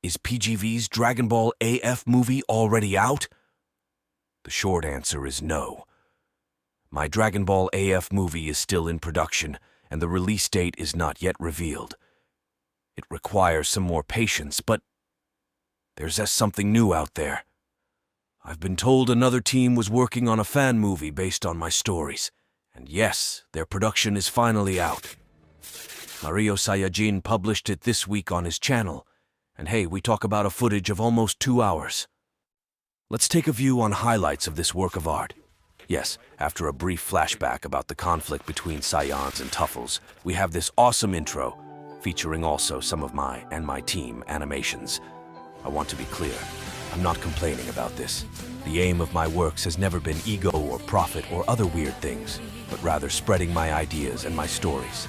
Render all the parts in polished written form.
Is PGV's Dragon Ball AF movie already out? The short answer is no. My Dragon Ball AF movie is still in production, and the release date is not yet revealed. It requires some more patience, but there's something new out there. I've been told another team was working on a fan movie based on my stories, and yes, their production is finally out. Mario Saiyajin published it this week on his channel, and hey, we talk about a footage of almost 2 hours. Let's take a view on highlights of this work of art. Yes, after a brief flashback about the conflict between Saiyans and Tuffles, we have this awesome intro, featuring also some of my and my team animations. I want to be clear, I'm not complaining about this. The aim of my works has never been ego or profit or other weird things, but rather spreading my ideas and my stories.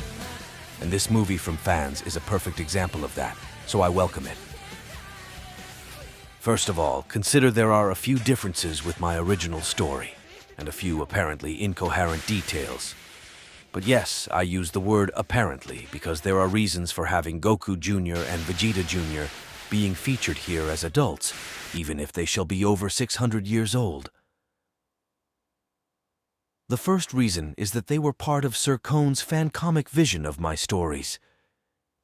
And this movie from fans is a perfect example of that, so I welcome it. First of all, consider there are a few differences with my original story, and a few apparently incoherent details. But yes, I use the word apparently because there are reasons for having Goku Jr. and Vegeta Jr. being featured here as adults, even if they shall be over 600 years old. The first reason is that they were part of Sir Cone's fan comic vision of my stories.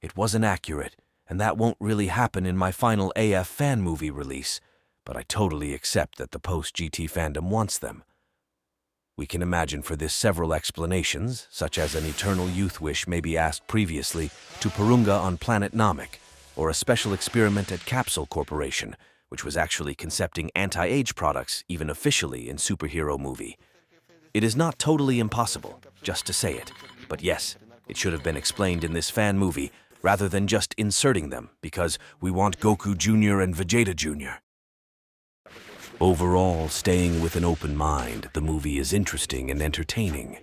It wasn't accurate, and that won't really happen in my final AF fan movie release, but I totally accept that the post-GT fandom wants them. We can imagine for this several explanations, such as an eternal youth wish maybe asked previously to Porunga on planet Namek, or a special experiment at Capsule Corporation, which was actually concepting anti-age products, even officially in superhero movie. It is not totally impossible, just to say it, but yes, it should have been explained in this fan movie, rather than just inserting them, because we want Goku Jr. and Vegeta Jr. Overall, staying with an open mind, the movie is interesting and entertaining.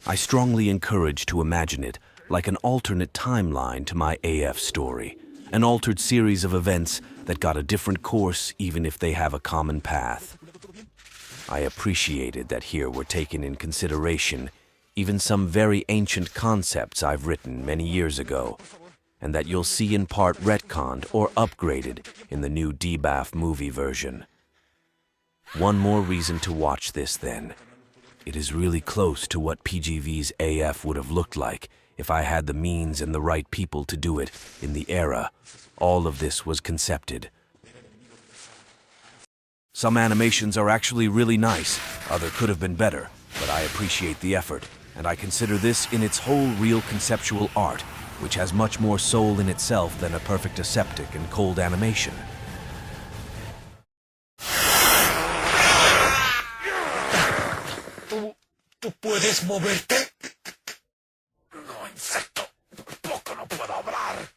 I strongly encourage to imagine it like an alternate timeline to my AF story, an altered series of events that got a different course even if they have a common path. I appreciated that here were taken in consideration even some very ancient concepts I've written many years ago, and that you'll see in part retconned or upgraded in the new DBAF movie version. One more reason to watch this then. It is really close to what PGV's AF would have looked like if I had the means and the right people to do it in the era all of this was concepted. Some animations are actually really nice, other could have been better, but I appreciate the effort, and I consider this in its whole real conceptual art, which has much more soul in itself than a perfect aseptic and cold animation. ¿Tú puedes moverte? No, insecto. Poco no puedo hablar.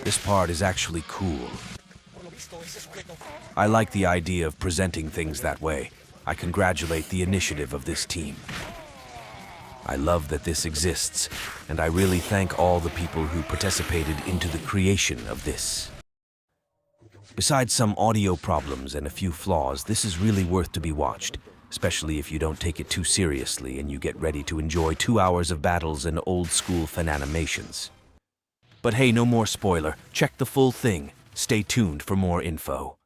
This part is actually cool. I like the idea of presenting things that way. I congratulate the initiative of this team. I love that this exists, and I really thank all the people who participated into the creation of this. Besides some audio problems and a few flaws, this is really worth to be watched, especially if you don't take it too seriously and you get ready to enjoy 2 hours of battles and old-school fan animations. But hey, no more spoiler. Check the full thing. Stay tuned for more info.